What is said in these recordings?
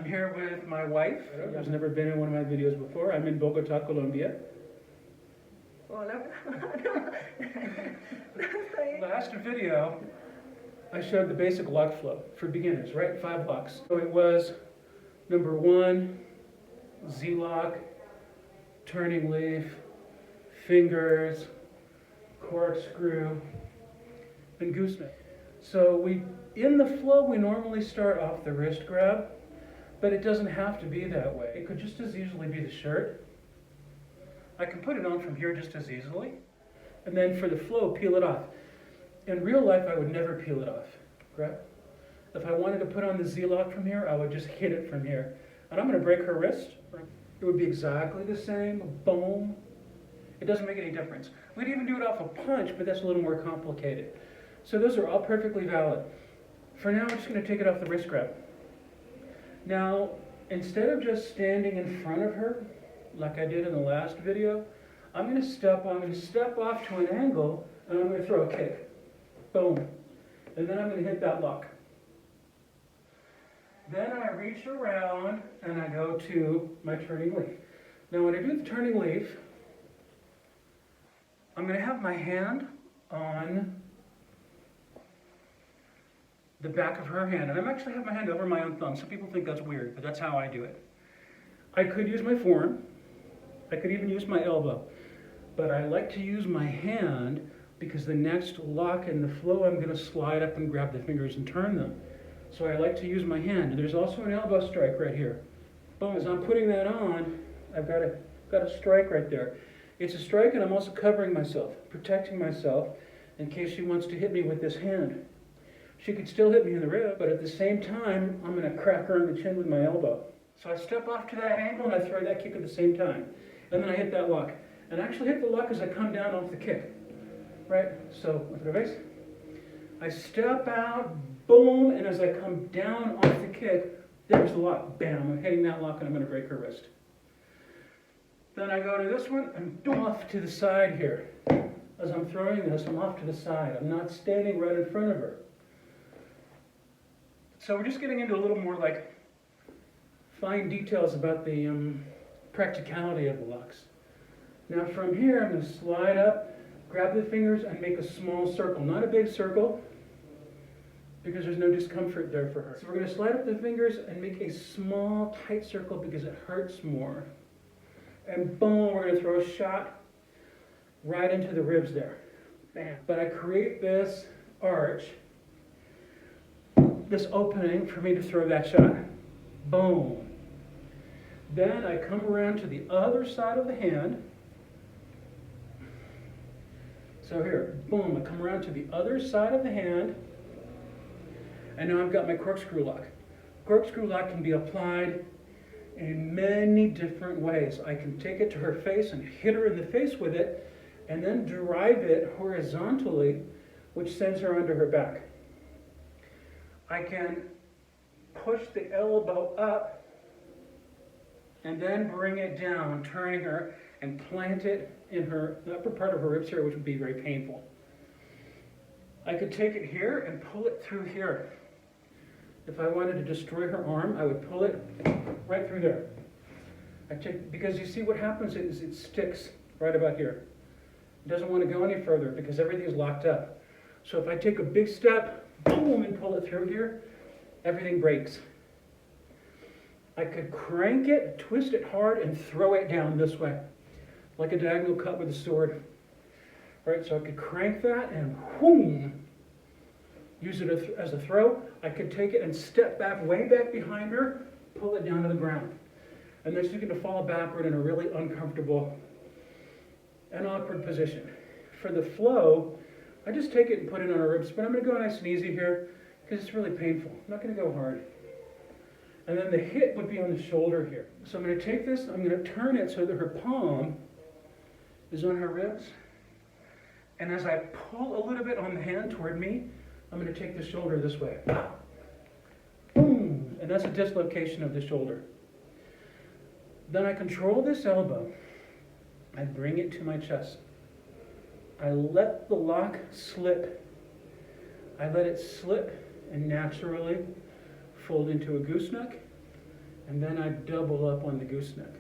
I'm here with my wife, who's never been in one of my videos before. I'm in Bogota, Colombia. Hola. Last video, I showed the basic lock flow for beginners, right? 5 locks. So it was number 1, Z-lock, turning leaf, fingers, corkscrew, and gooseneck. So in the flow, we normally start off the wrist grab, but it doesn't have to be that way. It could just as easily be the shirt. I can put it on from here just as easily. And then for the flow, peel it off. In real life, I would never peel it off, correct? If I wanted to put on the Z-lock from here, I would just hit it from here. And I'm gonna break her wrist. It would be exactly the same, boom. It doesn't make any difference. We'd even do it off a punch, but that's a little more complicated. So those are all perfectly valid. For now, I'm just gonna take it off the wrist grab. Now, instead of just standing in front of her, like I did in the last video, I'm gonna step off to an angle, and I'm gonna throw a kick. Boom. And then I'm gonna hit that lock. Then I reach around, and I go to my turning leaf. Now, when I do the turning leaf, I'm gonna have my hand on the back of her hand, and I'm actually have my hand over my own thumb. Some people think that's weird, but that's how I do it. I could use my forearm. I could even use my elbow, but I like to use my hand because the next lock in the flow, I'm gonna slide up and grab the fingers and turn them. So I like to use my hand. And there's also an elbow strike right here. Boom, as I'm putting that on, I've got a strike right there. It's a strike, and I'm also covering myself, protecting myself in case she wants to hit me with this hand. She could still hit me in the rib, but at the same time, I'm gonna crack her in the chin with my elbow. So I step off to that angle and I throw that kick at the same time. And then I hit that lock. And I actually hit the lock as I come down off the kick. Right? So, with the face, I step out, boom, and as I come down off the kick, there's the lock. Bam, I'm hitting that lock and I'm gonna break her wrist. Then I go to this one, I'm off to the side here. As I'm throwing this, I'm off to the side. I'm not standing right in front of her. So we're just getting into a little more like fine details about the practicality of the locks. Now from here, I'm gonna slide up, grab the fingers and make a small circle. Not a big circle, because there's no discomfort there for her. So we're gonna slide up the fingers and make a small, tight circle because it hurts more. And boom, we're gonna throw a shot right into the ribs there. Bam. But I create this arch, this opening for me to throw that shot. Boom. Then I come around to the other side of the hand. So here, boom, I come around to the other side of the hand. And now I've got my corkscrew lock. Corkscrew lock can be applied in many different ways. I can take it to her face and hit her in the face with it, and then drive it horizontally, which sends her onto her back. I can push the elbow up and then bring it down, turning her and plant it in her upper part of her ribs here, which would be very painful. I could take it here and pull it through here. If I wanted to destroy her arm, I would pull it right through there. Because you see what happens is it sticks right about here. It doesn't want to go any further because everything's locked up. So if I take a big step, boom, and pull it through here, everything breaks. I could crank it, twist it hard, and throw it down this way, like a diagonal cut with a sword. Right, so I could crank that and boom, use it as a throw. I could take it and step back, way back behind her, pull it down to the ground. And then she's going to fall backward in a really uncomfortable and awkward position. For the flow, I just take it and put it on her ribs, but I'm going to go nice and easy here because it's really painful. I'm not going to go hard. And then the hit would be on the shoulder here. So I'm going to take this, I'm going to turn it so that her palm is on her ribs. And as I pull a little bit on the hand toward me, I'm going to take the shoulder this way. Boom! And that's a dislocation of the shoulder. Then I control this elbow. I bring it to my chest. I let the lock slip. I let it slip and naturally fold into a gooseneck and then I double up on the gooseneck.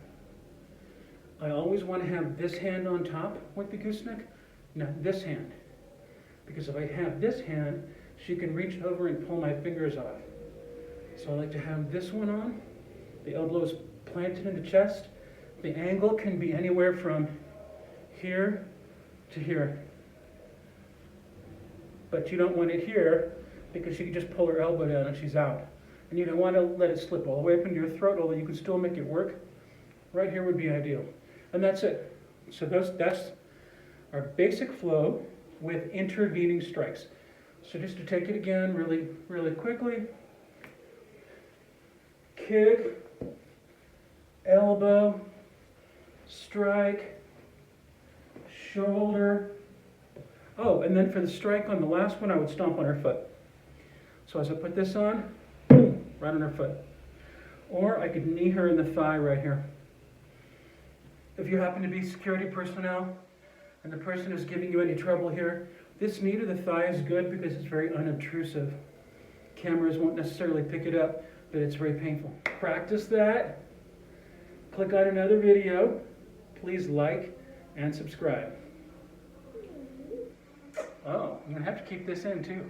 I always want to have this hand on top with the gooseneck, not this hand. Because if I have this hand, she can reach over and pull my fingers off. So I like to have this one on. The elbow is planted in the chest. The angle can be anywhere from here to here. But you don't want it here because she can just pull her elbow down and she's out. And you don't want to let it slip all the way up into your throat, although you can still make it work. Right here would be ideal. And that's it. So that's our basic flow with intervening strikes. So just to take it again really, really quickly. Kick, elbow, strike, shoulder. Oh, and then for the strike on the last one, I would stomp on her foot. So as I put this on, boom, right on her foot. Or I could knee her in the thigh right here. If you happen to be security personnel and the person is giving you any trouble here, this knee to the thigh is good because it's very unobtrusive. Cameras won't necessarily pick it up, but it's very painful. Practice that. Click on another video. Please like and subscribe. Oh, I'm going to have to keep this in too.